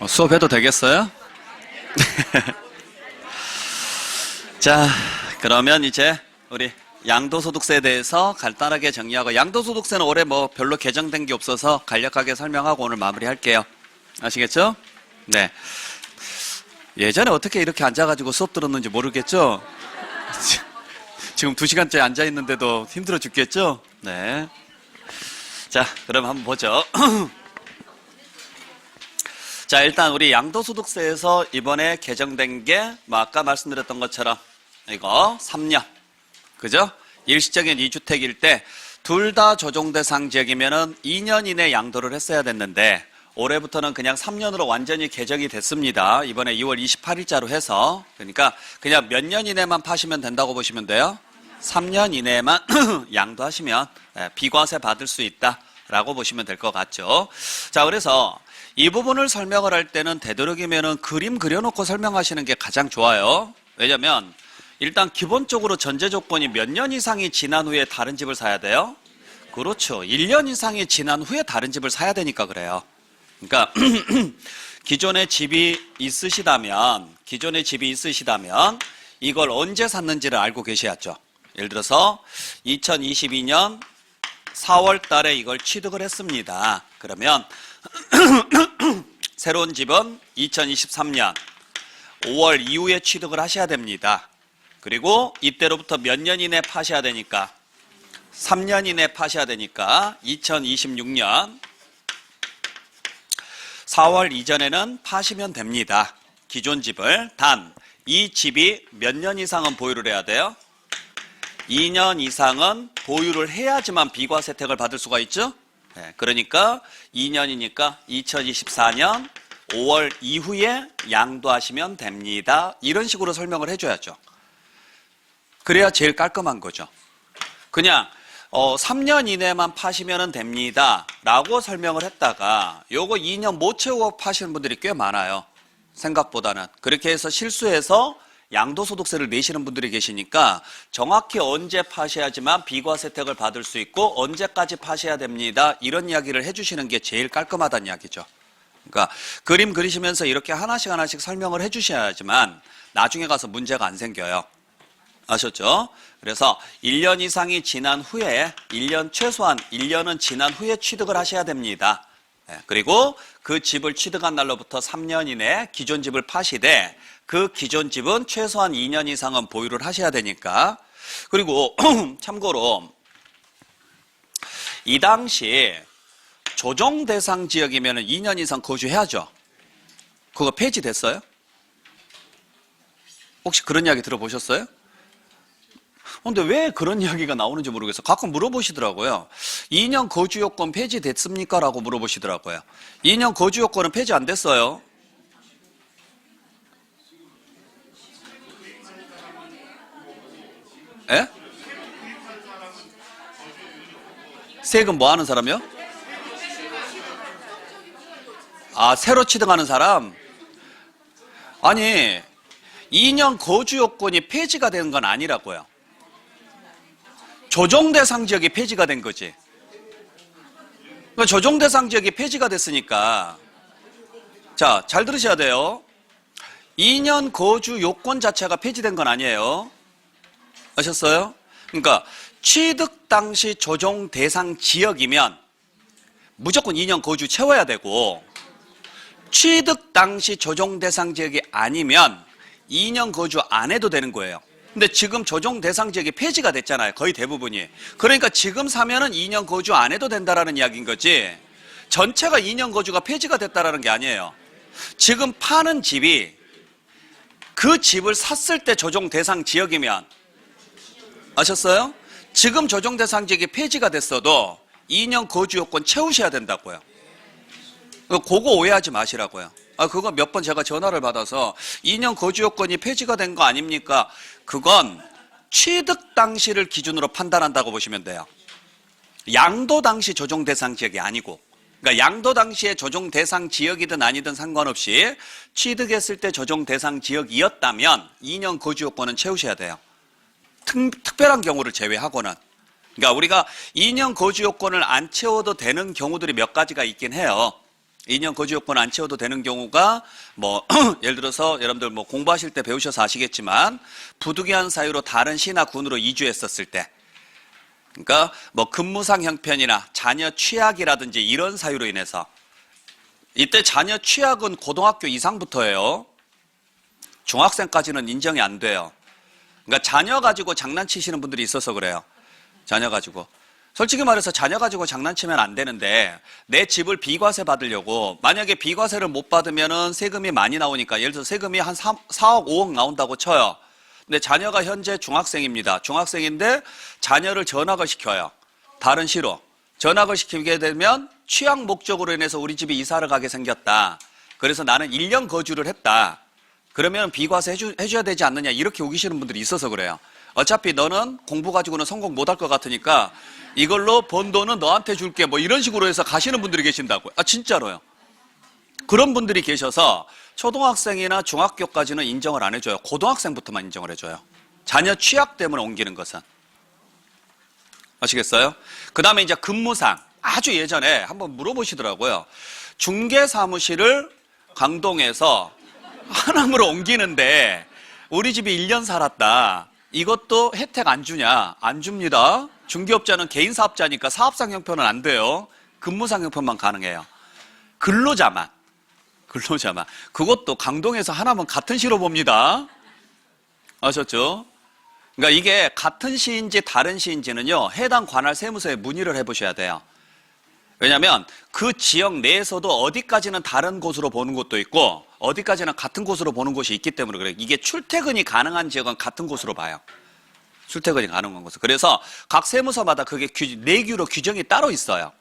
수업해도 되겠어요? 자, 그러면 이제 우리 양도소득세에 대해서 간단하게 정리하고, 양도소득세는 올해 뭐 별로 개정된 게 없어서 간략하게 설명하고 오늘 마무리할게요. 아시겠죠? 네. 예전에 어떻게 이렇게 앉아가지고 수업 들었는지 모르겠죠? 지금 2시간째 앉아있는데도 힘들어 죽겠죠? 네. 자, 그럼 한번 보죠. 자, 일단 우리 양도소득세에서 이번에 개정된 게 뭐 아까 말씀드렸던 것처럼 이거 3년, 그죠? 일시적인 2주택일 때 둘 다 조정대상 지역이면은 2년 이내 양도를 했어야 됐는데 올해부터는 그냥 3년으로 완전히 개정이 됐습니다. 이번에 2월 28일자로 해서. 그러니까 그냥 몇 년 이내만 파시면 된다고 보시면 돼요. 3년 이내에만 양도하시면 비과세 받을 수 있다라고 보시면 될 것 같죠. 자, 그래서 이 부분을 설명을 할 때는 되도록이면은 그림 그려놓고 설명하시는 게 가장 좋아요. 왜냐면 일단 기본적으로 전제 조건이 몇 년 이상이 지난 후에 다른 집을 사야 돼요? 그렇죠. 1년 이상이 지난 후에 다른 집을 사야 되니까 그래요. 그러니까 기존에 집이 있으시다면 이걸 언제 샀는지를 알고 계셔야죠. 예를 들어서 2022년 4월 달에 이걸 취득을 했습니다. 그러면 새로운 집은 2023년 5월 이후에 취득을 하셔야 됩니다. 그리고 이때로부터 몇 년 이내 파셔야 되니까 3년 이내 파셔야 되니까 2026년 4월 이전에는 파시면 됩니다. 기존 집을. 단 이 집이 몇 년 이상은 보유를 해야 돼요? 2년 이상은 보유를 해야지만 비과세 혜택을 받을 수가 있죠? 네, 그러니까 2년이니까 2024년 5월 이후에 양도하시면 됩니다. 이런 식으로 설명을 해줘야죠. 그래야 제일 깔끔한 거죠. 그냥 3년 이내만 파시면 됩니다 라고 설명을 했다가 요거 2년 못 채우고 파시는 분들이 꽤 많아요. 생각보다는. 그렇게 해서 실수해서 양도소득세를 내시는 분들이 계시니까 정확히 언제 파셔야지만 비과세 혜택을 받을 수 있고 언제까지 파셔야 됩니다. 이런 이야기를 해주시는 게 제일 깔끔하다는 이야기죠. 그러니까 그림 그리시면서 이렇게 하나씩 설명을 해주셔야지만 나중에 가서 문제가 안 생겨요. 아셨죠? 그래서 1년 이상이 지난 후에 최소한 1년은 지난 후에 취득을 하셔야 됩니다. 그리고 그 집을 취득한 날로부터 3년 이내에 기존 집을 파시되 그 기존 집은 최소한 2년 이상은 보유를 하셔야 되니까. 그리고 참고로 이 당시 조정 대상 지역이면 2년 이상 거주해야죠. 그거 폐지됐어요? 혹시 그런 이야기 들어보셨어요? 근데 왜 그런 이야기가 나오는지 모르겠어요. 가끔 물어보시더라고요. 2년 거주 요건 폐지됐습니까? 라고 물어보시더라고요. 2년 거주 요건은 폐지 안 됐어요. 예? 세금 뭐 하는 사람이요? 아, 새로 취득하는 사람? 아니, 2년 거주 요건이 폐지가 되는 건 아니라고요. 조정대상 지역이 폐지가 된 거지. 그러니까 조정대상 지역이 폐지가 됐으니까. 자, 잘 들으셔야 돼요. 2년 거주 요건 자체가 폐지된 건 아니에요. 아셨어요? 그러니까 취득 당시 조정 대상 지역이면 무조건 2년 거주 채워야 되고, 취득 당시 조정 대상 지역이 아니면 2년 거주 안 해도 되는 거예요. 근데 지금 조정 대상 지역이 폐지가 됐잖아요. 거의 대부분이. 그러니까 지금 사면은 2년 거주 안 해도 된다라는 이야기인 거지, 전체가 2년 거주가 폐지가 됐다라는 게 아니에요. 지금 파는 집이 그 집을 샀을 때 조정 대상 지역이면, 아셨어요? 지금 조정 대상 지역이 폐지가 됐어도 2년 거주 요건 채우셔야 된다고요. 그거 오해하지 마시라고요. 그거 몇 번 제가 전화를 받아서 2년 거주 요건이 폐지가 된 거 아닙니까? 그건 취득 당시를 기준으로 판단한다고 보시면 돼요. 양도 당시 조정 대상 지역이 아니고. 그러니까 양도 당시에 조정 대상 지역이든 아니든 상관없이 취득했을 때 조정 대상 지역이었다면 2년 거주 요건은 채우셔야 돼요. 특별한 경우를 제외하고는. 그러니까 우리가 2년 거주 요건을 안 채워도 되는 경우들이 몇 가지가 있긴 해요. 2년 거주 요건 안 채워도 되는 경우가 뭐 예를 들어서 여러분들 뭐 공부하실 때 배우셔서 아시겠지만 부득이한 사유로 다른 시나 군으로 이주했었을 때, 그러니까 뭐 근무상 형편이나 자녀 취약이라든지 이런 사유로 인해서, 이때 자녀 취약은 고등학교 이상부터예요. 중학생까지는 인정이 안 돼요. 그러니까 자녀 가지고 장난치시는 분들이 있어서 그래요. 자녀 가지고. 솔직히 말해서 자녀 가지고 장난치면 안 되는데, 내 집을 비과세 받으려고, 만약에 비과세를 못 받으면은 세금이 많이 나오니까, 예를 들어서 세금이 한 4억, 5억 나온다고 쳐요. 근데 자녀가 현재 중학생입니다. 중학생인데 자녀를 전학을 시켜요. 다른 시로. 전학을 시키게 되면 취약 목적으로 인해서 우리 집에 이사를 가게 생겼다. 그래서 나는 1년 거주를 했다. 그러면 비과세 해줘야 되지 않느냐, 이렇게 우기시는 분들이 있어서 그래요. 어차피 너는 공부 가지고는 성공 못할 것 같으니까 이걸로 번 돈은 너한테 줄게, 뭐 이런 식으로 해서 가시는 분들이 계신다고요. 아, 진짜로요. 그런 분들이 계셔서 초등학생이나 중학교까지는 인정을 안 해줘요. 고등학생부터만 인정을 해줘요. 자녀 취약 때문에 옮기는 것은. 아시겠어요? 그 다음에 이제 근무상. 아주 예전에 한번 물어보시더라고요. 중개사무실을 강동에서 하남으로 옮기는데 우리 집에 1년 살았다. 이것도 혜택 안 주냐? 안 줍니다. 중개업자는 개인 사업자니까 사업상 형편은 안 돼요. 근무상 형편만 가능해요. 근로자만. 그것도 강동에서 하나면 같은 시로 봅니다. 아셨죠? 그러니까 이게 같은 시인지 다른 시인지는요, 해당 관할 세무서에 문의를 해보셔야 돼요. 왜냐하면 그 지역 내에서도 어디까지는 다른 곳으로 보는 곳도 있고 어디까지는 같은 곳으로 보는 곳이 있기 때문에 그래요. 이게 출퇴근이 가능한 지역은 같은 곳으로 봐요. 출퇴근이 가능한 곳은. 그래서 각 세무서마다 그게 내규로 규정이 따로 있어요.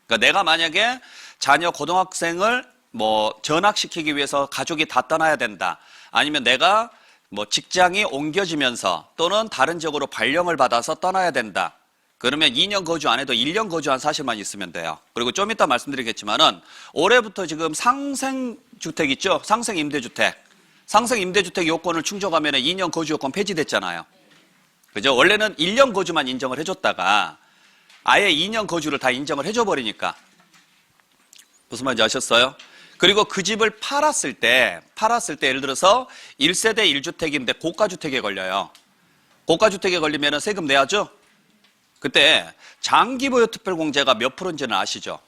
그러니까 내가 만약에 자녀 고등학생을 뭐 전학시키기 위해서 가족이 다 떠나야 된다. 아니면 내가 뭐 직장이 옮겨지면서 또는 다른 지역으로 발령을 받아서 떠나야 된다. 그러면 2년 거주 안 해도 1년 거주한 사실만 있으면 돼요. 그리고 좀 이따 말씀드리겠지만은 올해부터 지금 상생주택 있죠? 상생임대주택. 상생임대주택 요건을 충족하면 2년 거주 요건 폐지됐잖아요. 그죠? 원래는 1년 거주만 인정을 해줬다가 아예 2년 거주를 다 인정을 해줘버리니까. 무슨 말인지 아셨어요? 그리고 그 집을 팔았을 때 예를 들어서 1세대 1주택인데 고가주택에 걸려요. 고가주택에 걸리면 세금 내야죠? 그때 장기보유특별공제가 몇 프로인지는 아시죠?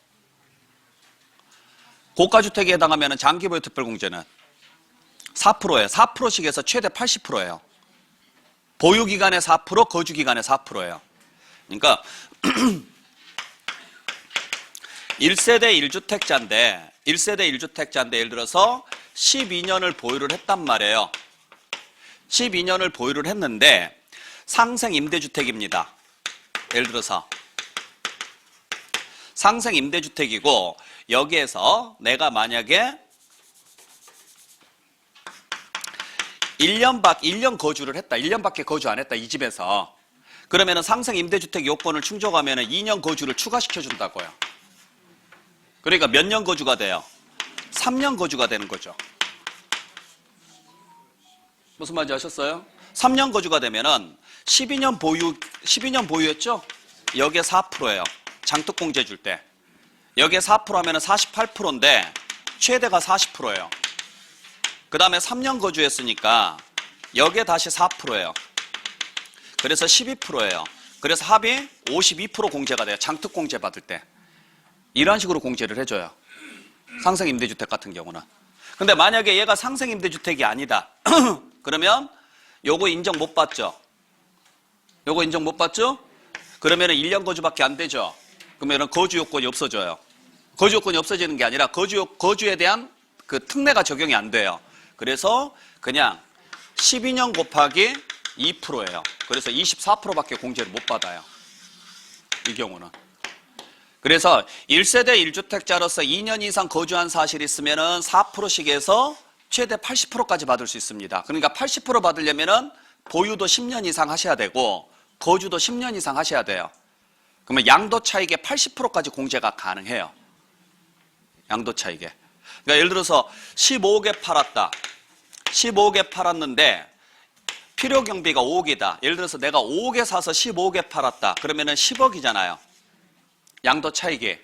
고가주택에 해당하면 장기보유특별공제는 4%예요. 4%씩 해서 최대 80%예요. 보유기간에 4%, 거주기간에 4%예요. 그러니까 1세대 1주택자인데 예를 들어서 12년을 보유를 했단 말이에요. 12년을 보유를 했는데 상생임대주택입니다. 예를 들어서 상생임대주택이고 여기에서 내가 만약에 1년 거주를 했다. 1년밖에 거주 안 했다. 이 집에서. 그러면은 상생임대주택 요건을 충족하면 2년 거주를 추가시켜준다고요. 그러니까 몇 년 거주가 돼요? 3년 거주가 되는 거죠. 무슨 말인지 아셨어요? 3년 거주가 되면은 12년 보유했죠? 여기에 4%예요. 장특공제 줄 때. 여기에 4% 하면은 48%인데 최대가 40%예요. 그 다음에 3년 거주했으니까 여기에 다시 4%예요. 그래서 12%예요. 그래서 합이 52% 공제가 돼요. 장특공제 받을 때. 이런 식으로 공제를 해줘요. 상생임대주택 같은 경우는. 근데 만약에 얘가 상생임대주택이 아니다. 그러면 요거 인정 못 받죠? 요거 인정 못 받죠? 그러면은 1년 거주밖에 안 되죠? 그러면은 거주 요건이 없어져요. 거주 요건이 없어지는 게 아니라 거주에 대한 그 특례가 적용이 안 돼요. 그래서 그냥 12년 곱하기 2%예요. 그래서 24%밖에 공제를 못 받아요. 이 경우는. 그래서 1세대 1주택자로서 2년 이상 거주한 사실이 있으면은 4%씩 해서 최대 80%까지 받을 수 있습니다. 그러니까 80% 받으려면은 보유도 10년 이상 하셔야 되고 거주도 10년 이상 하셔야 돼요. 그러면 양도 차익의 80%까지 공제가 가능해요. 양도 차익에. 그러니까 예를 들어서 15억에 팔았다. 15억에 팔았는데 필요 경비가 5억이다. 예를 들어서 내가 5억에 사서 15억에 팔았다. 그러면은 10억이잖아요. 양도 차익이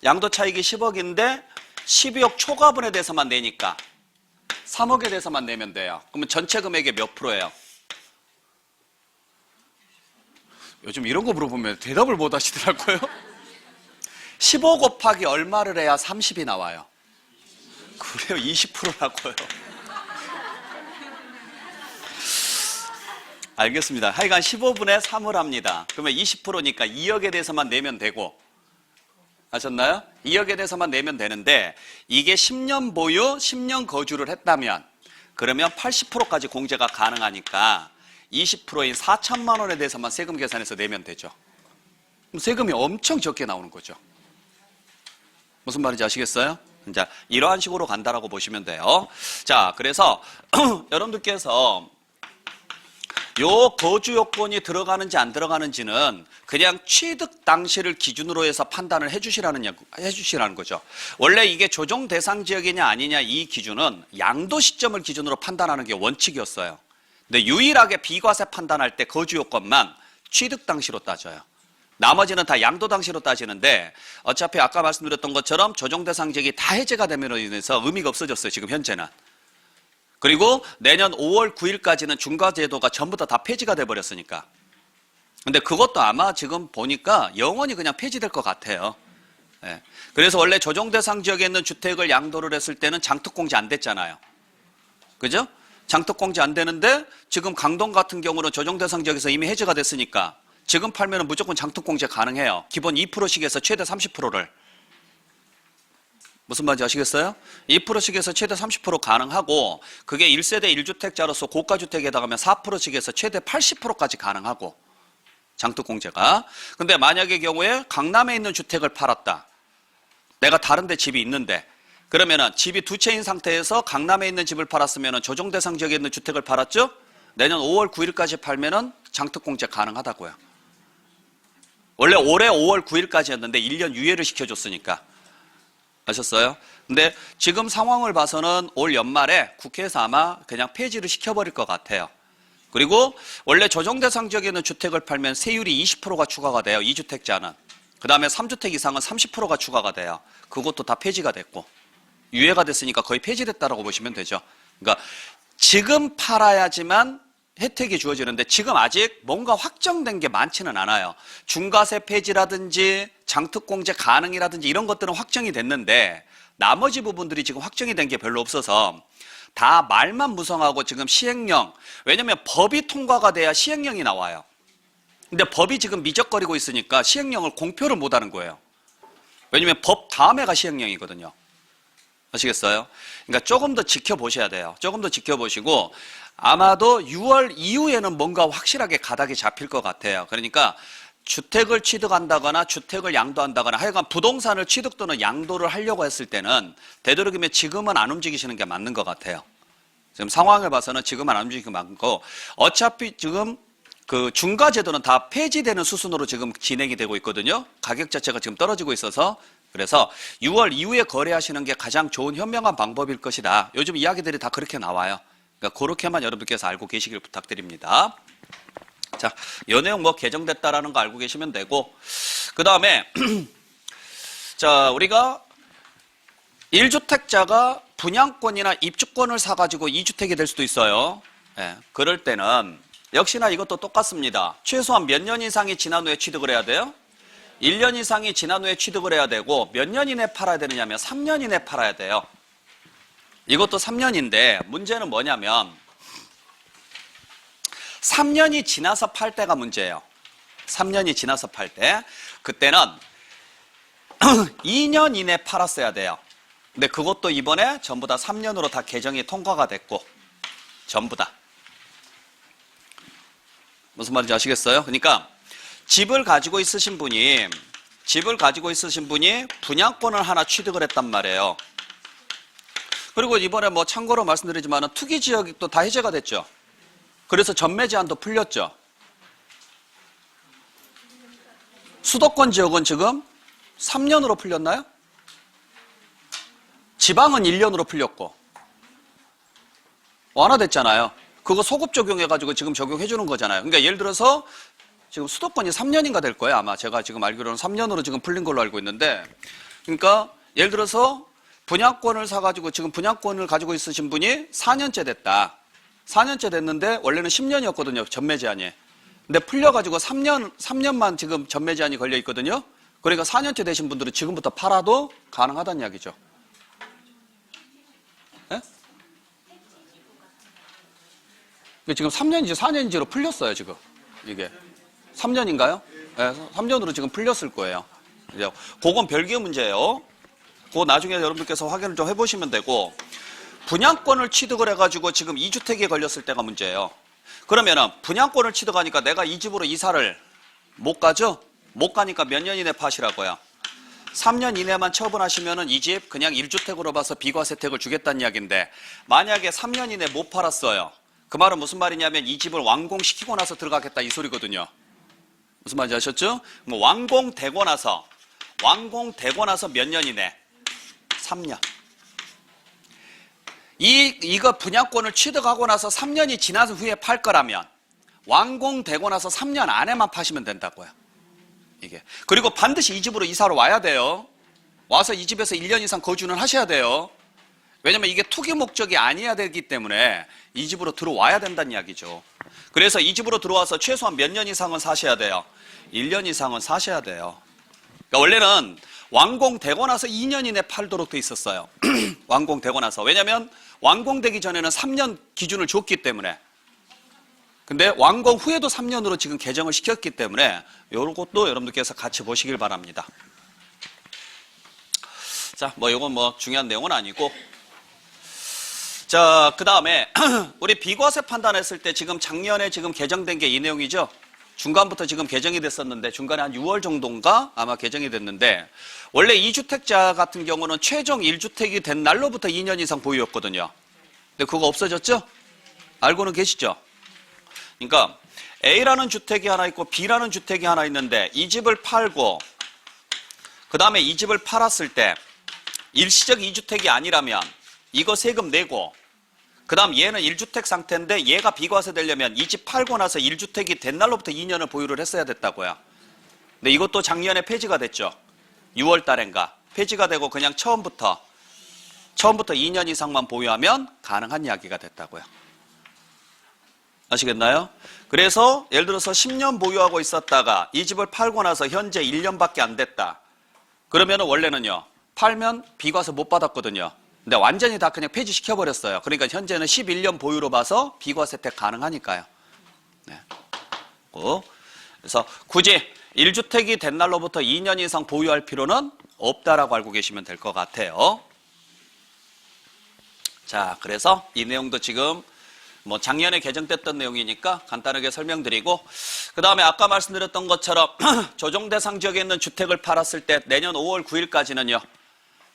10억인데 12억 초과분에 대해서만 내니까 3억에 대해서만 내면 돼요. 그러면 전체 금액의 몇 프로예요? 요즘 이런 거 물어보면 대답을 못 하시더라고요. 15 곱하기 얼마를 해야 30이 나와요? 그래요, 20%라고요. 알겠습니다. 하여간 15분의 3을 합니다. 그러면 20%니까 2억에 대해서만 내면 되고, 아셨나요? 2억에 대해서만 내면 되는데, 이게 10년 보유, 10년 거주를 했다면, 그러면 80%까지 공제가 가능하니까 20%인 4천만 원에 대해서만 세금 계산해서 내면 되죠. 그럼 세금이 엄청 적게 나오는 거죠. 무슨 말인지 아시겠어요? 자, 이러한 식으로 간다라고 보시면 돼요. 자, 그래서 여러분들께서 요 거주 요건이 들어가는지 안 들어가는지는 그냥 취득 당시를 기준으로 해서 판단을 해주시라는 거죠. 원래 이게 조정 대상 지역이냐 아니냐 이 기준은 양도 시점을 기준으로 판단하는 게 원칙이었어요. 근데 유일하게 비과세 판단할 때 거주 요건만 취득 당시로 따져요. 나머지는 다 양도 당시로 따지는데 어차피 아까 말씀드렸던 것처럼 조정 대상 지역이 다 해제가 됨으로 인해서 의미가 없어졌어요. 지금 현재는. 그리고 내년 5월 9일까지는 중과제도가 전부 다 폐지가 돼버렸으니까. 근데 그것도 아마 지금 보니까 영원히 그냥 폐지될 것 같아요. 네. 그래서 원래 조정 대상 지역에 있는 주택을 양도를 했을 때는 장특공제 안 됐잖아요. 그죠? 장특공제 안 되는데 지금 강동 같은 경우는 조정 대상 지역에서 이미 해제가 됐으니까 지금 팔면 무조건 장특공제 가능해요. 기본 2%씩에서 최대 30%를. 무슨 말인지 아시겠어요? 2%씩에서 최대 30% 가능하고 그게 1세대 1주택자로서 고가주택에 해당하면 4%씩에서 최대 80%까지 가능하고 장특공제가. 근데 만약의 경우에 강남에 있는 주택을 팔았다. 내가 다른 데 집이 있는데 그러면은 집이 두 채인 상태에서 강남에 있는 집을 팔았으면은 조정 대상 지역에 있는 주택을 팔았죠? 내년 5월 9일까지 팔면은 장특공제 가능하다고요. 원래 올해 5월 9일까지였는데 1년 유예를 시켜줬으니까. 아셨어요? 근데 지금 상황을 봐서는 올 연말에 국회에서 아마 그냥 폐지를 시켜버릴 것 같아요. 그리고 원래 조정 대상 지역에 있는 주택을 팔면 세율이 20%가 추가가 돼요. 2주택자는. 그 다음에 3주택 이상은 30%가 추가가 돼요. 그것도 다 폐지가 됐고 유예가 됐으니까 거의 폐지됐다라고 보시면 되죠. 그러니까 지금 팔아야지만 혜택이 주어지는데 지금 아직 뭔가 확정된 게 많지는 않아요. 중과세 폐지라든지 장특공제 가능이라든지 이런 것들은 확정이 됐는데 나머지 부분들이 지금 확정이 된 게 별로 없어서 다 말만 무성하고 지금 시행령, 왜냐면 법이 통과가 돼야 시행령이 나와요. 근데 법이 지금 미적거리고 있으니까 시행령을 공표를 못 하는 거예요. 왜냐면 법 다음에가 시행령이거든요. 아시겠어요? 그러니까 조금 더 지켜보셔야 돼요. 조금 더 지켜보시고 아마도 6월 이후에는 뭔가 확실하게 가닥이 잡힐 것 같아요. 그러니까 주택을 취득한다거나 주택을 양도한다거나 하여간 부동산을 취득 또는 양도를 하려고 했을 때는 되도록이면 지금은 안 움직이시는 게 맞는 것 같아요. 지금 상황을 봐서는 지금은 안 움직이는 게 맞고 어차피 지금 그 중과제도는 다 폐지되는 수순으로 지금 진행이 되고 있거든요. 가격 자체가 지금 떨어지고 있어서 그래서 6월 이후에 거래하시는 게 가장 좋은 현명한 방법일 것이다. 요즘 이야기들이 다 그렇게 나와요. 그러니까 그렇게만 여러분께서 알고 계시길 부탁드립니다. 자, 요 내용 뭐 개정됐다라는 거 알고 계시면 되고 그 다음에 자 우리가 1주택자가 분양권이나 입주권을 사가지고 2주택이 될 수도 있어요. 네, 그럴 때는 역시나 이것도 똑같습니다. 최소한 몇 년 이상이 지난 후에 취득을 해야 돼요? 1년 이상이 지난 후에 취득을 해야 되고 몇 년 이내에 팔아야 되느냐면 3년 이내에 팔아야 돼요. 이것도 3년인데 문제는 뭐냐면 3년이 지나서 팔 때가 문제예요. 3년이 지나서 팔 때 그때는 2년 이내에 팔았어야 돼요. 근데 그것도 이번에 전부 다 3년으로 다 개정이 통과가 됐고 전부 다. 무슨 말인지 아시겠어요? 그러니까 집을 가지고 있으신 분이 분양권을 하나 취득을 했단 말이에요. 그리고 이번에 뭐 참고로 말씀드리지만 투기 지역이 또 다 해제가 됐죠. 그래서 전매 제한도 풀렸죠. 수도권 지역은 지금 3년으로 풀렸나요? 지방은 1년으로 풀렸고 완화됐잖아요. 그거 소급 적용해가지고 지금 적용해 주는 거잖아요. 그러니까 예를 들어서 지금 수도권이 3년인가 될 거예요. 아마 제가 지금 알기로는 3년으로 지금 풀린 걸로 알고 있는데 그러니까 예를 들어서 분양권을 사가지고 지금 분양권을 가지고 있으신 분이 4년째 됐다. 4년째 됐는데 원래는 10년이었거든요. 전매 제한이. 근데 풀려가지고 3년만 지금 전매 제한이 걸려 있거든요. 그러니까 4년째 되신 분들은 지금부터 팔아도 가능하다는 이야기죠. 네? 지금 3년인지 4년인지로 풀렸어요, 지금. 이게. 3년인가요? 네, 3년으로 지금 풀렸을 거예요. 그건 별개의 문제예요. 그거 나중에 여러분들께서 확인을 좀 해보시면 되고, 분양권을 취득을 해가지고 지금 2주택에 걸렸을 때가 문제예요. 그러면은 분양권을 취득하니까 내가 이 집으로 이사를 못 가죠? 못 가니까 몇 년 이내 파시라고요? 3년 이내만 처분하시면은 이 집 그냥 1주택으로 봐서 비과세 혜택을 주겠다는 이야기인데, 만약에 3년 이내 못 팔았어요. 그 말은 무슨 말이냐면 이 집을 완공시키고 나서 들어가겠다 이 소리거든요. 무슨 말인지 아셨죠? 뭐 완공되고 나서 몇 년 이내? 3년. 이거 분양권을 취득하고 나서 3년이 지난 후에 팔 거라면 완공되고 나서 3년 안에만 파시면 된다고요. 이게. 그리고 반드시 이 집으로 이사를 와야 돼요. 와서 이 집에서 1년 이상 거주는 하셔야 돼요. 왜냐면 이게 투기 목적이 아니어야 되기 때문에 이 집으로 들어와야 된다는 이야기죠. 그래서 이 집으로 들어와서 최소한 몇 년 이상은 사셔야 돼요. 1년 이상은 사셔야 돼요. 그러니까 원래는 완공되고 나서 2년 이내 팔도록 돼 있었어요. 완공되고 나서. 왜냐면 완공되기 전에는 3년 기준을 줬기 때문에. 근데 완공 후에도 3년으로 지금 개정을 시켰기 때문에 이런 것도 여러분들께서 같이 보시길 바랍니다. 자, 뭐 이건 뭐 중요한 내용은 아니고. 자, 그 다음에 우리 비과세 판단했을 때 지금 작년에 지금 개정된 게 이 내용이죠. 중간부터 지금 개정이 됐었는데 중간에 한 6월 정도인가 아마 개정이 됐는데, 원래 2주택자 같은 경우는 최종 1주택이 된 날로부터 2년 이상 보유였거든요. 근데 그거 없어졌죠? 알고는 계시죠? 그러니까 A라는 주택이 하나 있고 B라는 주택이 하나 있는데 이 집을 팔고 그 다음에 이 집을 팔았을 때 일시적 2주택이 아니라면 이거 세금 내고, 그 다음 얘는 1주택 상태인데 얘가 비과세 되려면 이 집 팔고 나서 1주택이 된 날로부터 2년을 보유를 했어야 됐다고요. 근데 이것도 작년에 폐지가 됐죠. 6월 달인가 폐지가 되고 그냥 처음부터 2년 이상만 보유하면 가능한 이야기가 됐다고요. 아시겠나요? 그래서 예를 들어서 10년 보유하고 있었다가 이 집을 팔고 나서 현재 1년밖에 안 됐다. 그러면 원래는요, 팔면 비과세 못 받았거든요. 근데 완전히 다 그냥 폐지시켜버렸어요. 그러니까 현재는 11년 보유로 봐서 비과세 혜택 가능하니까요. 네. 그래서 굳이 1주택이 된 날로부터 2년 이상 보유할 필요는 없다라고 알고 계시면 될 것 같아요. 자, 그래서 이 내용도 지금 뭐 작년에 개정됐던 내용이니까 간단하게 설명드리고, 그 다음에 아까 말씀드렸던 것처럼 조정 대상 지역에 있는 주택을 팔았을 때 내년 5월 9일까지는요.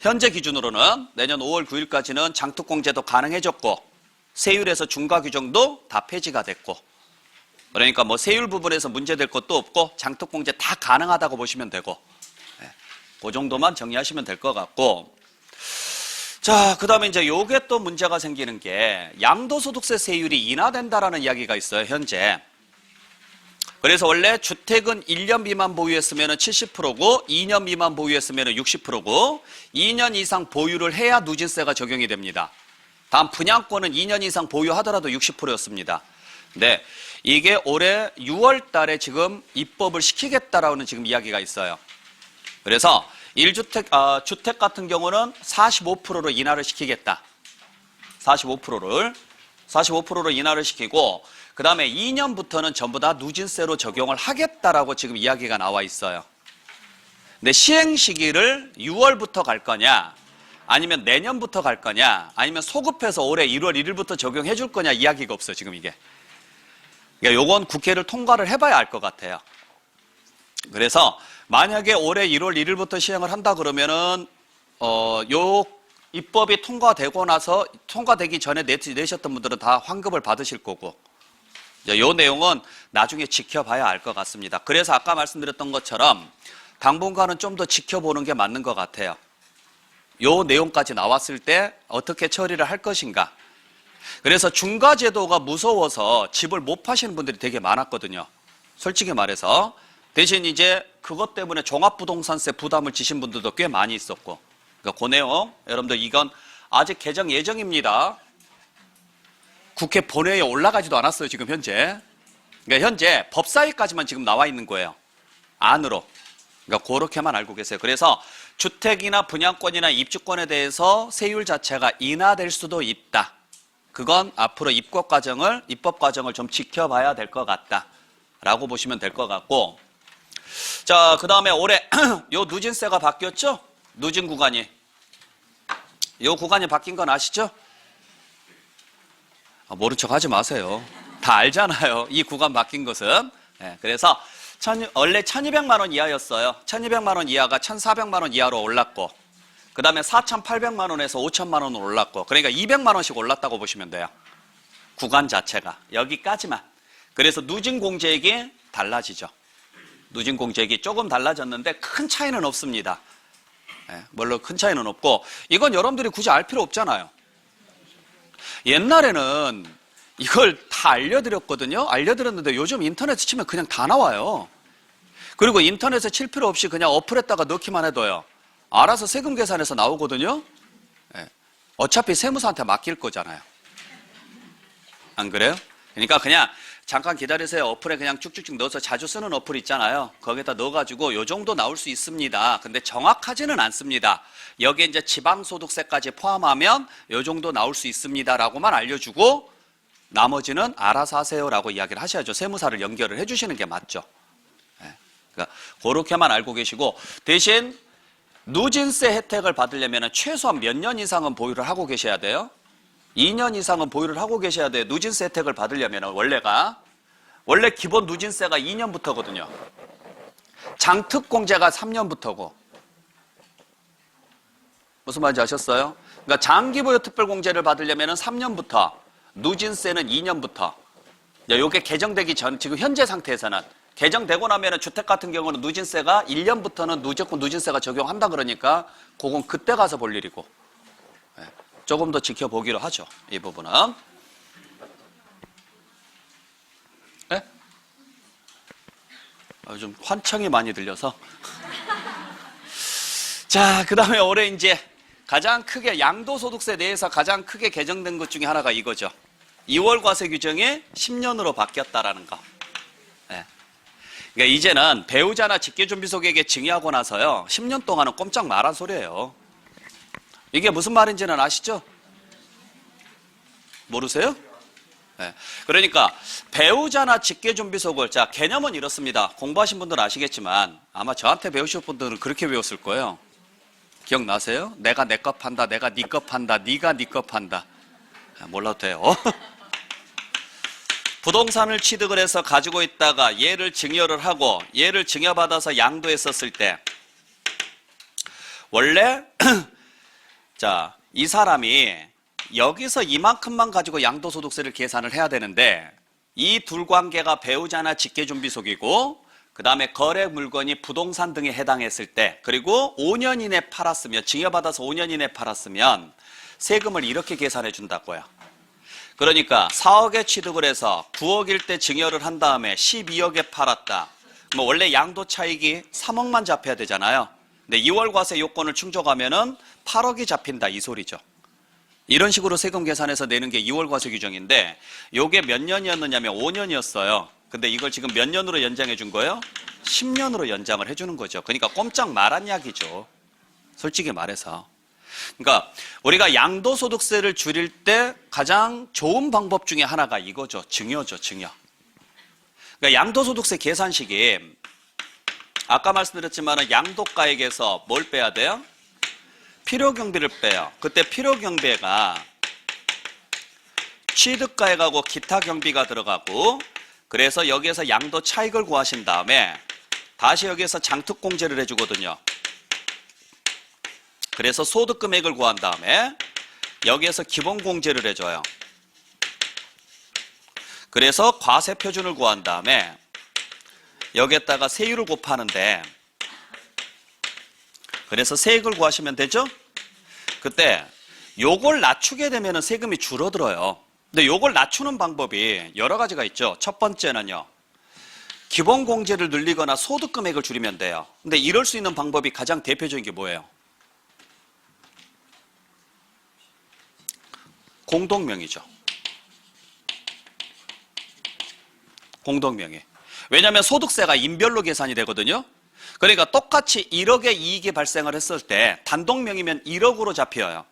현재 기준으로는 내년 5월 9일까지는 장특공제도 가능해졌고 세율에서 중과 규정도 다 폐지가 됐고, 그러니까 뭐 세율 부분에서 문제될 것도 없고 장특공제 다 가능하다고 보시면 되고, 그 정도만 정리하시면 될 것 같고. 자, 그 다음에 이제 요게 또 문제가 생기는 게 양도소득세 세율이 인하된다라는 이야기가 있어요, 현재. 그래서 원래 주택은 1년 미만 보유했으면 70%고 2년 미만 보유했으면 60%고 2년 이상 보유를 해야 누진세가 적용이 됩니다. 다음 분양권은 2년 이상 보유하더라도 60%였습니다. 근데 이게 올해 6월 달에 지금 입법을 시키겠다라는 지금 이야기가 있어요. 그래서 1주택, 주택 같은 경우는 45%로 인하를 시키겠다. 45%로 인하를 시키고, 그 다음에 2년부터는 전부 다 누진세로 적용을 하겠다라고 지금 이야기가 나와 있어요. 근데 시행 시기를 6월부터 갈 거냐, 아니면 내년부터 갈 거냐, 아니면 소급해서 올해 1월 1일부터 적용해 줄 거냐 이야기가 없어요, 지금 이게. 그러니까 요건 국회를 통과를 해봐야 알 것 같아요. 그래서 만약에 올해 1월 1일부터 시행을 한다 그러면은 요 입법이 통과되고 나서 통과되기 전에 내셨던 분들은 다 환급을 받으실 거고, 요 내용은 나중에 지켜봐야 알 것 같습니다. 그래서 아까 말씀드렸던 것처럼 당분간은 좀 더 지켜보는 게 맞는 것 같아요. 요 내용까지 나왔을 때 어떻게 처리를 할 것인가. 그래서 중과제도가 무서워서 집을 못 파시는 분들이 되게 많았거든요. 솔직히 말해서. 대신 이제 그것 때문에 종합부동산세 부담을 지신 분들도 꽤 많이 있었고, 그러니까 그 내용 여러분들 이건 아직 개정 예정입니다. 국회 본회의에 올라가지도 않았어요. 지금 현재. 그러니까 현재 법사위까지만 지금 나와 있는 거예요. 안으로. 그러니까 그렇게만 알고 계세요. 그래서 주택이나 분양권이나 입주권에 대해서 세율 자체가 인하될 수도 있다. 그건 앞으로 입법 과정을 좀 지켜봐야 될 것 같다. 라고 보시면 될 것 같고. 자, 그 다음에 올해 요 누진세가 바뀌었죠? 누진 구간이. 요 구간이 바뀐 건 아시죠? 모른 척 하지 마세요. 다 알잖아요. 이 구간 바뀐 것은. 네, 그래서 원래 1200만 원 이하였어요. 1200만 원 이하가 1400만 원 이하로 올랐고, 그 다음에 4800만 원에서 5000만 원으로 올랐고, 그러니까 200만 원씩 올랐다고 보시면 돼요. 구간 자체가. 여기까지만. 그래서 누진 공제액이 달라지죠. 누진 공제액이 조금 달라졌는데 큰 차이는 없습니다. 네, 물론 큰 차이는 없고, 이건 여러분들이 굳이 알 필요 없잖아요. 옛날에는 이걸 다 알려드렸거든요. 알려드렸는데 요즘 인터넷에 치면 그냥 다 나와요. 그리고 인터넷에 칠 필요 없이 그냥 어플에다가 넣기만 해도요. 알아서 세금 계산해서 나오거든요. 네. 어차피 세무사한테 맡길 거잖아요. 안 그래요? 그러니까 그냥 잠깐 기다리세요. 어플에 그냥 쭉쭉쭉 넣어서 자주 쓰는 어플 있잖아요. 거기에다 넣어가지고 요 정도 나올 수 있습니다. 근데 정확하지는 않습니다. 여기에 이제 지방소득세까지 포함하면 요 정도 나올 수 있습니다. 라고만 알려주고 나머지는 알아서 하세요라고 이야기를 하셔야죠. 세무사를 연결을 해주시는 게 맞죠. 네. 그러니까 그렇게만 알고 계시고, 대신 누진세 혜택을 받으려면 최소한 몇 년 이상은 보유를 하고 계셔야 돼요. 2년 이상은 보유를 하고 계셔야 돼요. 누진세 혜택을 받으려면 원래 기본 누진세가 2년부터거든요. 장특공제가 3년부터고. 무슨 말인지 아셨어요? 그러니까 장기보유 특별공제를 받으려면 3년부터, 누진세는 2년부터. 이게 개정되기 전, 지금 현재 상태에서는 개정되고 나면 주택 같은 경우는 누진세가 1년부터는 무조건 누진세가 적용한다 그러니까 그건 그때 가서 볼 일이고. 조금 더 지켜보기로 하죠. 이 부분은. 네? 좀 환청이 많이 들려서. 자, 그 다음에 올해 이제 가장 크게 양도소득세 내에서 가장 크게 개정된 것 중에 하나가 이거죠. 2월 과세 규정이 10년으로 바뀌었다라는 거. 네. 그러니까 이제는 배우자나 직계준비소득에게 증여하고 나서요, 10년 동안은 꼼짝 말한 소리예요. 이게 무슨 말인지는 아시죠? 모르세요? 네. 그러니까 배우자나 직계준비소득, 자, 개념은 이렇습니다. 공부하신 분들은 아시겠지만 아마 저한테 배우실 분들은 그렇게 배웠을 거예요. 기억나세요? 내가 내 것 판다, 내가 네 것 판다, 네가 네 것 판다. 몰라도 돼요. 부동산을 취득을 해서 가지고 있다가 얘를 증여를 하고 얘를 증여받아서 양도했었을 때 원래 자, 이 사람이 여기서 이만큼만 가지고 양도소득세를 계산을 해야 되는데 이 둘 관계가 배우자나 직계준비소득이고 그 다음에 거래 물건이 부동산 등에 해당했을 때 그리고 5년 이내 팔았으면 증여받아서 5년 이내 팔았으면 세금을 이렇게 계산해 준다고요. 그러니까 4억에 취득을 해서 9억일 때 증여를 한 다음에 12억에 팔았다. 뭐 원래 양도 차익이 3억만 잡혀야 되잖아요. 근데 2월 과세 요건을 충족하면은 8억이 잡힌다 이 소리죠. 이런 식으로 세금 계산해서 내는 게 2월 과세 규정인데 요게 몇 년이었느냐면 5년이었어요. 근데 이걸 지금 몇 년으로 연장해 준 거예요? 10년으로 연장을 해주는 거죠. 그러니까 꼼짝 말한 이야기죠. 솔직히 말해서. 그러니까 우리가 양도소득세를 줄일 때 가장 좋은 방법 중에 하나가 이거죠. 증여죠. 증여. 그러니까 양도소득세 계산식이 아까 말씀드렸지만 양도가액에서 뭘 빼야 돼요? 필요경비를 빼요. 그때 필요경비가 취득가액하고 기타 경비가 들어가고 그래서 여기에서 양도 차익을 구하신 다음에 다시 여기에서 장특공제를 해주거든요. 그래서 소득금액을 구한 다음에 여기에서 기본공제를 해줘요. 그래서 과세표준을 구한 다음에 여기에다가 세율을 곱하는데 그래서 세액을 구하시면 되죠? 그때 요걸 낮추게 되면 세금이 줄어들어요. 근데 요걸 낮추는 방법이 여러 가지가 있죠. 첫 번째는요. 기본공제를 늘리거나 소득금액을 줄이면 돼요. 근데 이럴 수 있는 방법이 가장 대표적인 게 뭐예요? 공동명의죠. 공동명의. 왜냐하면 소득세가 인별로 계산이 되거든요. 그러니까 똑같이 1억의 이익이 발생을 했을 때 단독명의면 1억으로 잡혀요.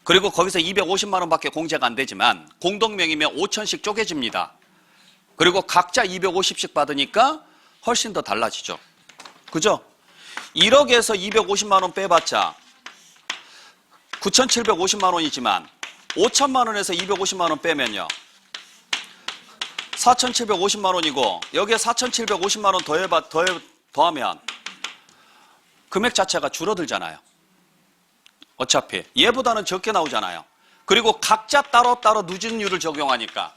그리고 거기서 250만 원밖에 공제가 안 되지만 공동명의면 5천씩 쪼개집니다. 그리고 각자 250씩 받으니까 훨씬 더 달라지죠. 그죠? 1억에서 250만 원 빼봤자 9,750만 원이지만 5천만 원에서 250만 원 빼면요. 4,750만 원이고 여기에 4,750만 원 더하면 금액 자체가 줄어들잖아요. 어차피 얘보다는 적게 나오잖아요. 그리고 각자 따로따로 누진율을 적용하니까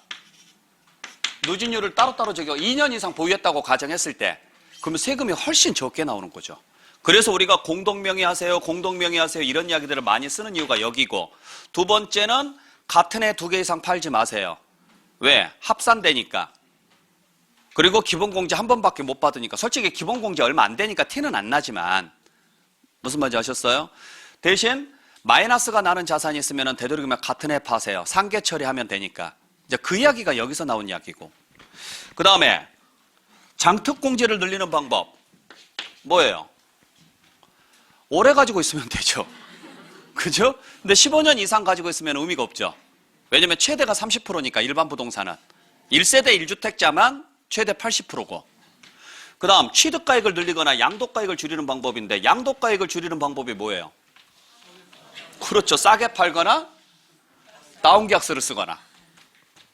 누진율을 따로따로 적용 2년 이상 보유했다고 가정했을 때 그러면 세금이 훨씬 적게 나오는 거죠. 그래서 우리가 공동명의 하세요, 공동명의 하세요 이런 이야기들을 많이 쓰는 이유가 여기고 두 번째는 같은 애 2개 이상 팔지 마세요. 왜? 합산되니까. 그리고 기본공제 한 번밖에 못 받으니까 솔직히 기본공제 얼마 안 되니까 티는 안 나지만 무슨 말인지 아셨어요? 대신 마이너스가 나는 자산이 있으면 되도록이면 같은 해 파세요. 상계 처리하면 되니까. 이제 그 이야기가 여기서 나온 이야기고. 그 다음에 장특공제를 늘리는 방법 뭐예요? 오래 가지고 있으면 되죠. 그죠? 근데 15년 이상 가지고 있으면 의미가 없죠. 왜냐면 최대가 30%니까 일반 부동산은 1세대 1주택자만 최대 80%고 그 다음 취득가액을 늘리거나 양도가액을 줄이는 방법인데 양도가액을 줄이는 방법이 뭐예요? 그렇죠. 싸게 팔거나 다운계약서를 쓰거나.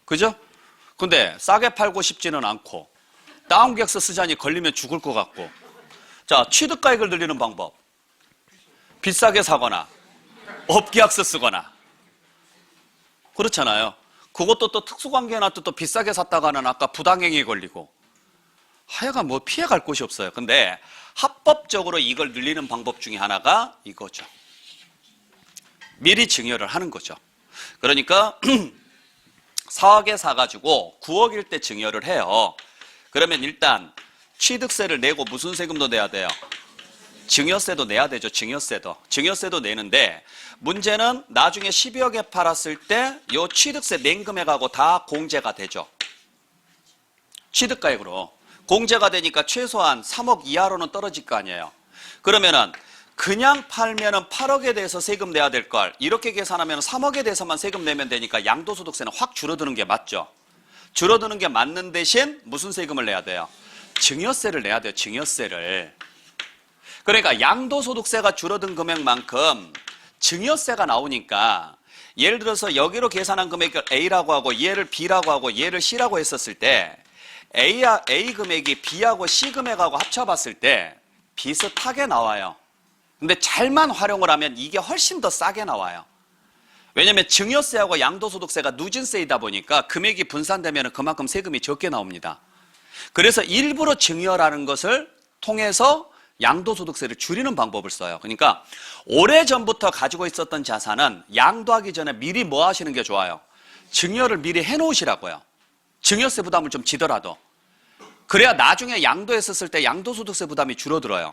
그죠? 근데 싸게 팔고 싶지는 않고 다운계약서 쓰자니 걸리면 죽을 것 같고. 자, 취득가액을 늘리는 방법. 비싸게 사거나 업계약서 쓰거나. 그렇잖아요. 그것도 또 특수관계에 놔도 또 비싸게 샀다가는 아까 부당행위에 걸리고. 하여간 뭐 피해갈 곳이 없어요. 근데 합법적으로 이걸 늘리는 방법 중에 하나가 이거죠. 미리 증여를 하는 거죠. 그러니까 4억에 사가지고 9억일 때 증여를 해요. 그러면 일단 취득세를 내고 무슨 세금도 내야 돼요? 증여세도 내야 되죠. 증여세도 내는데 문제는 나중에 12억에 팔았을 때 이 취득세 낸 금액하고 다 공제가 되죠. 취득가액으로 공제가 되니까 최소한 3억 이하로는 떨어질 거 아니에요. 그러면은 그냥 팔면은 8억에 대해서 세금 내야 될 걸 이렇게 계산하면 3억에 대해서만 세금 내면 되니까 양도소득세는 확 줄어드는 게 맞죠. 줄어드는 게 맞는 대신 무슨 세금을 내야 돼요? 증여세를 내야 돼요. 증여세를. 그러니까 양도소득세가 줄어든 금액만큼 증여세가 나오니까 예를 들어서 여기로 계산한 금액을 A라고 하고 얘를 B라고 하고 얘를 C라고 했었을 때 A 금액이 B하고 C 금액하고 합쳐봤을 때 비슷하게 나와요. 근데 잘만 활용을 하면 이게 훨씬 더 싸게 나와요. 왜냐하면 증여세하고 양도소득세가 누진세이다 보니까 금액이 분산되면 그만큼 세금이 적게 나옵니다. 그래서 일부러 증여라는 것을 통해서 양도소득세를 줄이는 방법을 써요. 그러니까 오래전부터 가지고 있었던 자산은 양도하기 전에 미리 뭐 하시는 게 좋아요? 증여를 미리 해놓으시라고요. 증여세 부담을 좀 지더라도. 그래야 나중에 양도했었을 때 양도소득세 부담이 줄어들어요.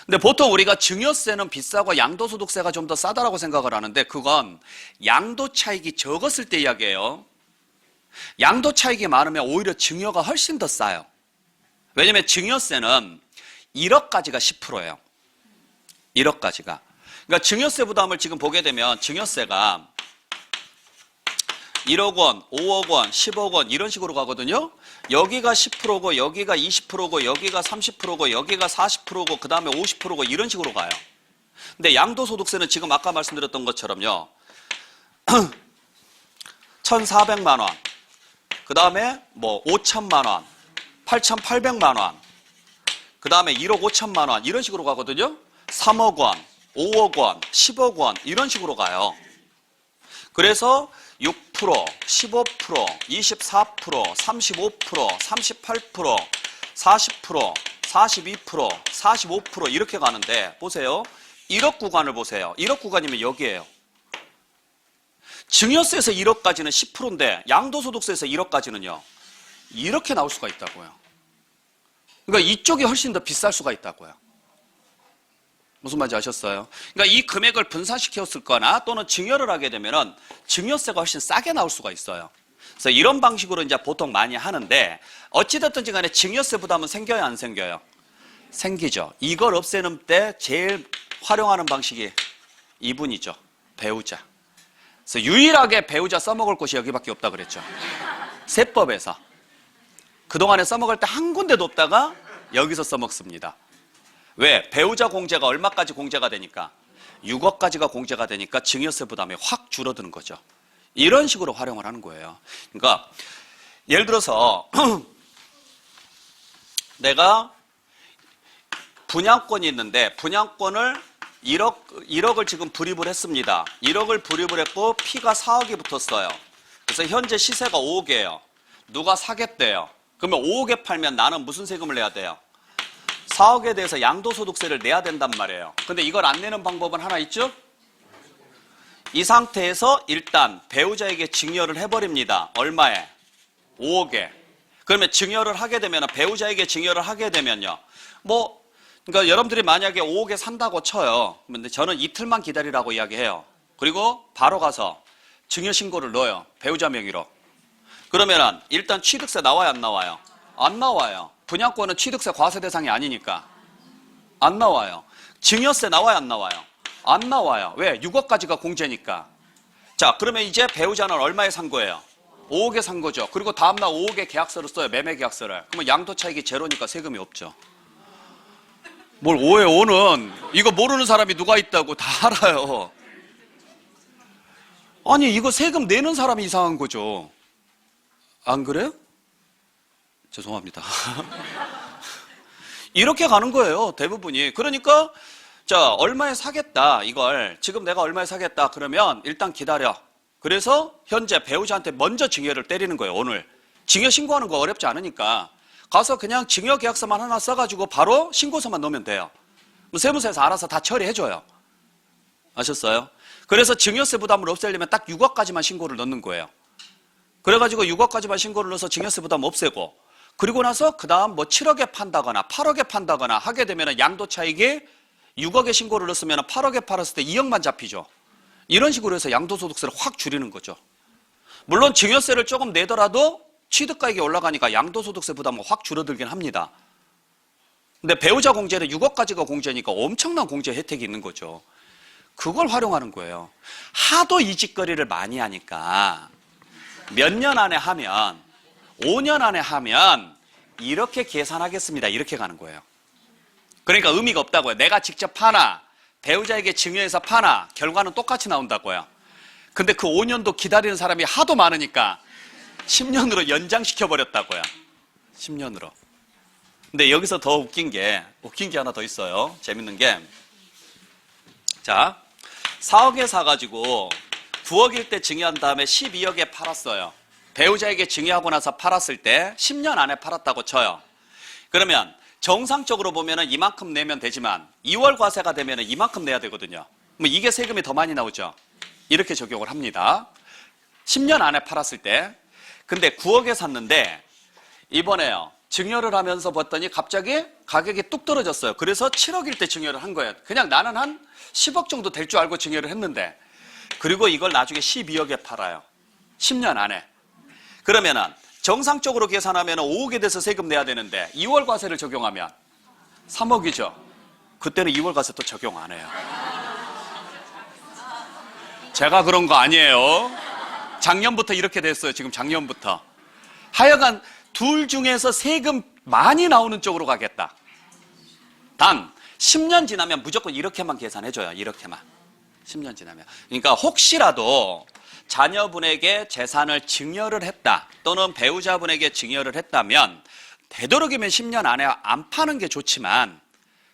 근데 보통 우리가 증여세는 비싸고 양도소득세가 좀 더 싸다라고 생각을 하는데 그건 양도 차익이 적었을 때 이야기예요. 양도 차익이 많으면 오히려 증여가 훨씬 더 싸요. 왜냐하면 증여세는 1억까지가 10%예요. 1억까지가. 그러니까 증여세 부담을 지금 보게 되면 증여세가 1억 원, 5억 원, 10억 원 이런 식으로 가거든요. 여기가 10%고 여기가 20%고 여기가 30%고 여기가 40%고 그 다음에 50%고 이런 식으로 가요. 근데 양도소득세는 지금 아까 말씀드렸던 것처럼요. 1,400만 원, 그 다음에 뭐 5천만 원, 8,800만 원, 그 다음에 1억 5천만 원 이런 식으로 가거든요. 3억 원, 5억 원, 10억 원 이런 식으로 가요. 그래서 6%, 15%, 24%, 35%, 38%, 40%, 42%, 45% 이렇게 가는데 보세요. 1억 구간을 보세요. 1억 구간이면 여기에요. 증여세에서 1억까지는 10%인데 양도소득세에서 1억까지는요. 이렇게 나올 수가 있다고요. 그러니까 이쪽이 훨씬 더 비쌀 수가 있다고요. 무슨 말인지 아셨어요? 그러니까 이 금액을 분산시켰을 거나 또는 증여를 하게 되면은 증여세가 훨씬 싸게 나올 수가 있어요. 그래서 이런 방식으로 이제 보통 많이 하는데 어찌됐든지 간에 증여세 부담은 생겨요, 안 생겨요? 생기죠. 이걸 없애는 때 제일 활용하는 방식이 이분이죠. 배우자. 그래서 유일하게 배우자 써먹을 곳이 여기밖에 없다 그랬죠. 세법에서. 그동안에 써먹을 때 한 군데도 없다가 여기서 써먹습니다. 왜? 배우자 공제가 얼마까지 공제가 되니까? 6억까지가 공제가 되니까 증여세 부담이 확 줄어드는 거죠. 이런 식으로 활용을 하는 거예요. 그러니까 예를 들어서 내가 분양권이 있는데 분양권을 1억을 지금 불입을 했습니다. 1억을 불입을 했고 P가 4억이 붙었어요. 그래서 현재 시세가 5억이에요. 누가 사겠대요. 그러면 5억에 팔면 나는 무슨 세금을 내야 돼요? 4억에 대해서 양도소득세를 내야 된단 말이에요. 근데 이걸 안 내는 방법은 하나 있죠? 이 상태에서 일단 배우자에게 증여를 해버립니다. 얼마에? 5억에. 그러면 증여를 하게 되면 배우자에게 증여를 하게 되면요. 그러니까 여러분들이 만약에 5억에 산다고 쳐요. 근데 저는 이틀만 기다리라고 이야기해요. 그리고 바로 가서 증여 신고를 넣어요. 배우자 명의로. 그러면은 일단 취득세 나와요, 안 나와요? 안 나와요. 분양권은 취득세 과세 대상이 아니니까. 안 나와요. 증여세 나와요, 안 나와요? 안 나와요. 왜? 6억까지가 공제니까. 자, 그러면 이제 배우자는 얼마에 산 거예요? 5억에 산 거죠. 그리고 다음날 5억에 계약서를 써요. 매매 계약서를. 그러면 양도 차익이 제로니까 세금이 없죠. 뭘 5에 5는 이거 모르는 사람이 누가 있다고 다 알아요. 아니 이거 세금 내는 사람이 이상한 거죠. 안 그래요? 죄송합니다. 이렇게 가는 거예요. 대부분이. 그러니까 자 얼마에 사겠다 이걸 지금 내가 얼마에 사겠다 그러면 일단 기다려. 그래서 현재 배우자한테 먼저 증여를 때리는 거예요. 오늘 증여 신고하는 거 어렵지 않으니까 가서 그냥 증여 계약서만 하나 써가지고 바로 신고서만 넣으면 돼요. 세무서에서 알아서 다 처리해줘요. 아셨어요? 그래서 증여세 부담을 없애려면 딱 6억까지만 신고를 넣는 거예요. 그래가지고 6억까지만 신고를 넣어서 증여세 부담 없애고 그리고 나서 그 다음 7억에 판다거나 8억에 판다거나 하게 되면 양도 차익이 6억에 신고를 넣었으면 8억에 팔았을 때 2억만 잡히죠. 이런 식으로 해서 양도소득세를 확 줄이는 거죠. 물론 증여세를 조금 내더라도 취득가액이 올라가니까 양도소득세 부담은 확 줄어들긴 합니다. 근데 배우자 공제는 6억까지가 공제니까 엄청난 공제 혜택이 있는 거죠. 그걸 활용하는 거예요. 하도 이 짓거리를 많이 하니까 몇 년 안에 하면 5년 안에 하면 이렇게 계산하겠습니다. 이렇게 가는 거예요. 그러니까 의미가 없다고요. 내가 직접 파나 배우자에게 증여해서 파나 결과는 똑같이 나온다고요. 근데 그 5년도 기다리는 사람이 하도 많으니까 10년으로 연장시켜버렸다고요. 10년으로. 근데 여기서 더 웃긴 게 하나 더 있어요. 재밌는 게. 자, 4억에 사가지고 9억일 때 증여한 다음에 12억에 팔았어요. 배우자에게 증여하고 나서 팔았을 때 10년 안에 팔았다고 쳐요. 그러면 정상적으로 보면은 이만큼 내면 되지만 2월 과세가 되면은 이만큼 내야 되거든요. 이게 세금이 더 많이 나오죠. 이렇게 적용을 합니다. 10년 안에 팔았을 때. 근데 9억에 샀는데 이번에요. 증여를 하면서 봤더니 갑자기 가격이 뚝 떨어졌어요. 그래서 7억일 때 증여를 한 거예요. 그냥 나는 한 10억 정도 될 줄 알고 증여를 했는데 그리고 이걸 나중에 12억에 팔아요. 10년 안에. 그러면은 정상적으로 계산하면 5억에 대해서 세금 내야 되는데 2월 과세를 적용하면 3억이죠. 그때는 2월 과세 또 적용 안 해요. 제가 그런 거 아니에요. 작년부터 이렇게 됐어요. 지금 작년부터. 하여간 둘 중에서 세금 많이 나오는 쪽으로 가겠다. 단 10년 지나면 무조건 이렇게만 계산해줘요. 이렇게만. 10년 지나면. 그러니까 혹시라도 자녀분에게 재산을 증여를 했다 또는 배우자분에게 증여를 했다면 되도록이면 10년 안에 안 파는 게 좋지만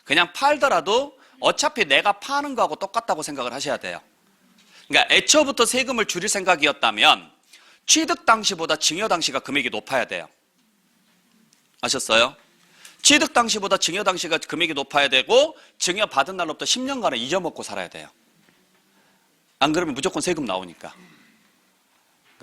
그냥 팔더라도 어차피 내가 파는 거하고 똑같다고 생각을 하셔야 돼요. 그러니까 애초부터 세금을 줄일 생각이었다면 취득 당시보다 증여 당시가 금액이 높아야 돼요. 아셨어요? 취득 당시보다 증여 당시가 금액이 높아야 되고 증여 받은 날로부터 10년간을 잊어먹고 살아야 돼요. 안 그러면 무조건 세금 나오니까.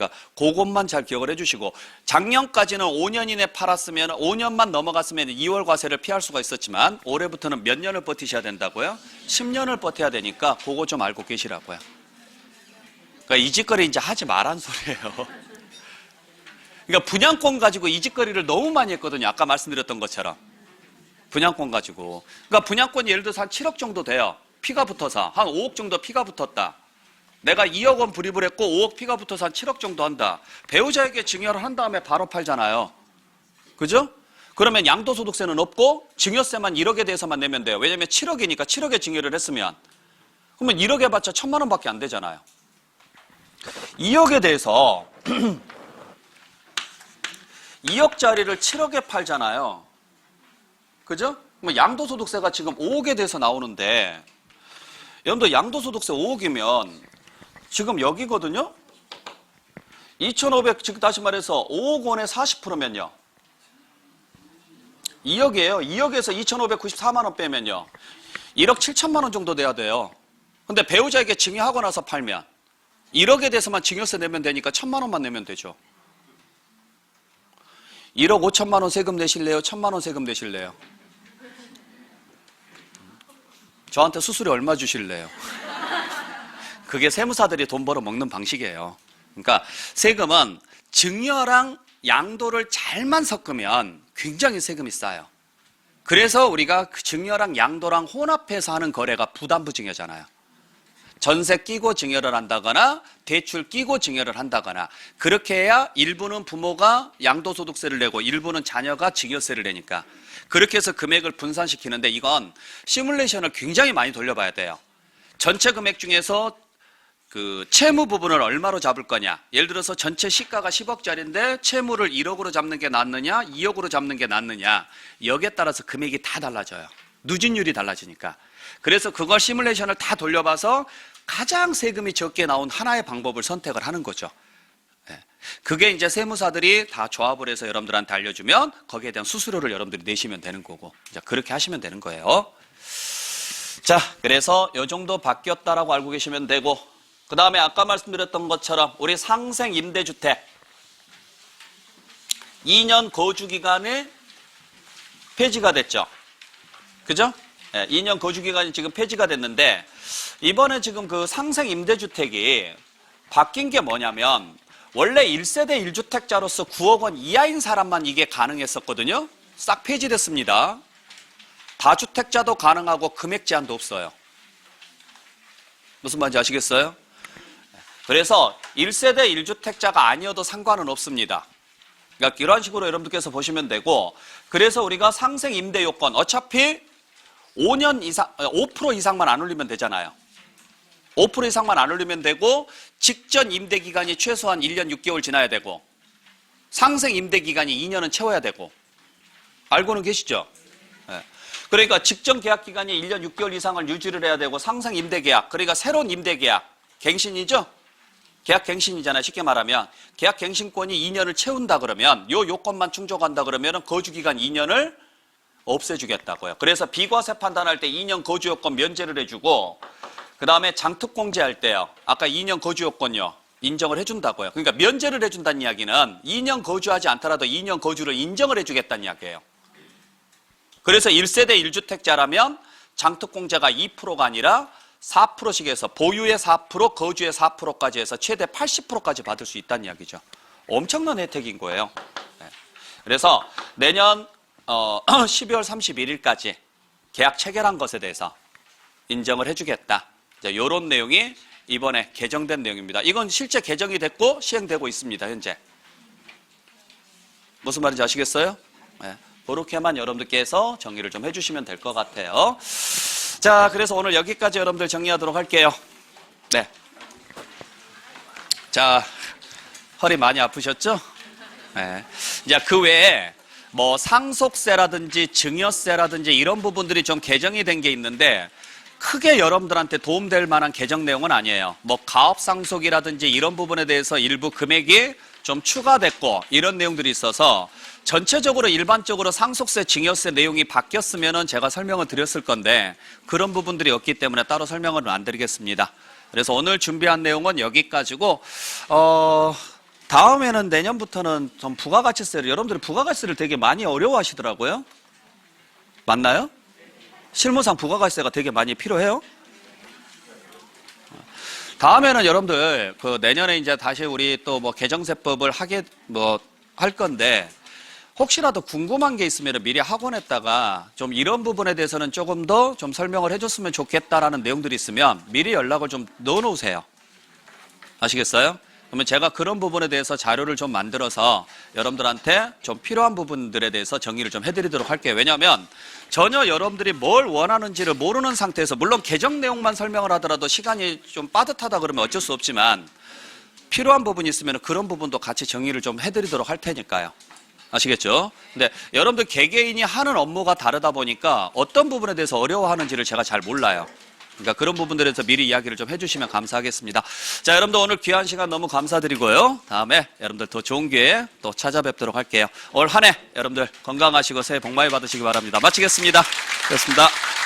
그러니까 그것만 잘 기억을 해주시고, 작년까지는 5년 이내 팔았으면 5년만 넘어갔으면 2월 과세를 피할 수가 있었지만 올해부터는 몇 년을 버티셔야 된다고요? 10년을 버텨야 되니까 그거 좀 알고 계시라고요. 그러니까 이 짓거리 이제 하지 말란 소리예요. 그러니까 분양권 가지고 이 짓거리를 너무 많이 했거든요. 아까 말씀드렸던 것처럼. 분양권 가지고. 그러니까 분양권이 예를 들어서 한 7억 정도 돼요. 피가 붙어서. 한 5억 정도 피가 붙었다. 내가 2억 원 불입을 했고 5억 피가 붙어서 한 7억 정도 한다. 배우자에게 증여를 한 다음에 바로 팔잖아요. 그죠? 그러면 양도소득세는 없고 증여세만 1억에 대해서만 내면 돼요. 왜냐면 7억이니까 7억에 증여를 했으면. 그러면 1억 해봤자 1,000만 원밖에 안 되잖아요. 2억에 대해서 2억짜리를 7억에 팔잖아요. 그죠? 그럼 양도소득세가 지금 5억에 대해서 나오는데, 여러분들 양도소득세 5억이면 지금 여기거든요? 2,500, 즉 다시 말해서 5억 원에 40%면요. 2억이에요. 2억에서 2,594만 원 빼면요. 1억 7천만 원 정도 돼야 돼요. 근데 배우자에게 증여하고 나서 팔면 1억에 대해서만 증여세 내면 되니까 1,000만 원만 내면 되죠. 1억 5천만 원 세금 내실래요? 1,000만 원 세금 내실래요? 저한테 수수료 얼마 주실래요? 그게 세무사들이 돈 벌어 먹는 방식이에요. 그러니까 세금은 증여랑 양도를 잘만 섞으면 굉장히 세금이 싸요. 그래서 우리가 그 증여랑 양도랑 혼합해서 하는 거래가 부담부 증여잖아요. 전세 끼고 증여를 한다거나 대출 끼고 증여를 한다거나, 그렇게 해야 일부는 부모가 양도소득세를 내고 일부는 자녀가 증여세를 내니까 그렇게 해서 금액을 분산시키는데, 이건 시뮬레이션을 굉장히 많이 돌려봐야 돼요. 전체 금액 중에서 그 채무 부분을 얼마로 잡을 거냐. 예를 들어서 전체 시가가 10억짜리인데 채무를 1억으로 잡는 게 낫느냐 2억으로 잡는 게 낫느냐, 여기에 따라서 금액이 다 달라져요. 누진율이 달라지니까. 그래서 그걸 시뮬레이션을 다 돌려봐서 가장 세금이 적게 나온 하나의 방법을 선택을 하는 거죠. 그게 이제 세무사들이 다 조합을 해서 여러분들한테 알려주면 거기에 대한 수수료를 여러분들이 내시면 되는 거고, 이제 그렇게 하시면 되는 거예요. 자, 그래서 이 정도 바뀌었다라고 알고 계시면 되고, 그 다음에 아까 말씀드렸던 것처럼 우리 상생 임대주택 2년 거주기간에 폐지가 됐죠. 그죠? 2년 거주기간이 지금 폐지가 됐는데, 이번에 지금 그 상생 임대주택이 바뀐 게 뭐냐면, 원래 1세대 1주택자로서 9억 원 이하인 사람만 이게 가능했었거든요. 싹 폐지됐습니다. 다주택자도 가능하고 금액 제한도 없어요. 무슨 말인지 아시겠어요? 그래서 1세대 1주택자가 아니어도 상관은 없습니다. 그러니까 이런 식으로 여러분들께서 보시면 되고, 그래서 우리가 상생 임대 요건 어차피 5년 이상, 5% 이상만 안 올리면 되잖아요. 5% 이상만 안 올리면 되고, 직전 임대 기간이 최소한 1년 6개월 지나야 되고, 상생 임대 기간이 2년은 채워야 되고, 알고는 계시죠? 네. 그러니까 직전 계약 기간이 1년 6개월 이상을 유지를 해야 되고, 상생 임대 계약, 그러니까 새로운 임대 계약, 갱신이죠? 계약 갱신이잖아요. 쉽게 말하면 계약 갱신권이 2년을 채운다 그러면, 요 요건만 충족한다 그러면 거주기간 2년을 없애주겠다고요. 그래서 비과세 판단할 때 2년 거주 요건 면제를 해주고, 그 다음에 장특공제할 때요, 아까 2년 거주 요건요 인정을 해준다고요. 그러니까 면제를 해준다는 이야기는 2년 거주하지 않더라도 2년 거주를 인정을 해주겠다는 이야기예요. 그래서 1세대 1주택자라면 장특공제가 2%가 아니라 4%씩 해서 보유의 4%, 거주의 4%까지 해서 최대 80%까지 받을 수 있다는 이야기죠. 엄청난 혜택인 거예요. 그래서 내년 12월 31일까지 계약 체결한 것에 대해서 인정을 해주겠다. 이런 내용이 이번에 개정된 내용입니다. 이건 실제 개정이 됐고 시행되고 있습니다. 현재. 무슨 말인지 아시겠어요? 네. 그렇게만 여러분들께서 정리를 좀 해주시면 될 것 같아요. 자, 그래서 오늘 여기까지 여러분들 정리하도록 할게요. 네. 자, 허리 많이 아프셨죠? 네. 이제 그 외에 뭐 상속세라든지 증여세라든지 이런 부분들이 좀 개정이 된 게 있는데, 크게 여러분들한테 도움될 만한 개정 내용은 아니에요. 뭐 가업상속이라든지 이런 부분에 대해서 일부 금액이 좀 추가됐고 이런 내용들이 있어서, 전체적으로 일반적으로 상속세, 증여세 내용이 바뀌었으면은 제가 설명을 드렸을 건데 그런 부분들이 없기 때문에 따로 설명을 안 드리겠습니다. 그래서 오늘 준비한 내용은 여기까지고, 다음에는 내년부터는 좀 부가가치세를, 여러분들이 부가가치세를 되게 많이 어려워하시더라고요. 맞나요? 실무상 부가가치세가 되게 많이 필요해요. 다음에는 여러분들 그 내년에 이제 다시 우리 또 뭐 개정세법을 할 건데 혹시라도 궁금한 게 있으면 미리 학원에다가 좀 이런 부분에 대해서는 조금 더 좀 설명을 해줬으면 좋겠다라는 내용들이 있으면 미리 연락을 좀 넣어놓으세요. 아시겠어요? 그러면 제가 그런 부분에 대해서 자료를 좀 만들어서 여러분들한테 좀 필요한 부분들에 대해서 정리를 좀 해드리도록 할게요. 왜냐하면 전혀 여러분들이 뭘 원하는지를 모르는 상태에서 물론 개정 내용만 설명을 하더라도 시간이 좀 빠듯하다 그러면 어쩔 수 없지만 필요한 부분이 있으면 그런 부분도 같이 정리를 좀 해드리도록 할 테니까요. 아시겠죠? 근데 여러분들 개개인이 하는 업무가 다르다 보니까 어떤 부분에 대해서 어려워하는지를 제가 잘 몰라요. 그러니까 그런 부분들에서 미리 이야기를 좀 해주시면 감사하겠습니다. 자, 여러분들 오늘 귀한 시간 너무 감사드리고요. 다음에 여러분들 더 좋은 기회에 또 찾아뵙도록 할게요. 올 한 해 여러분들 건강하시고 새해 복 많이 받으시기 바랍니다. 마치겠습니다. 고맙습니다.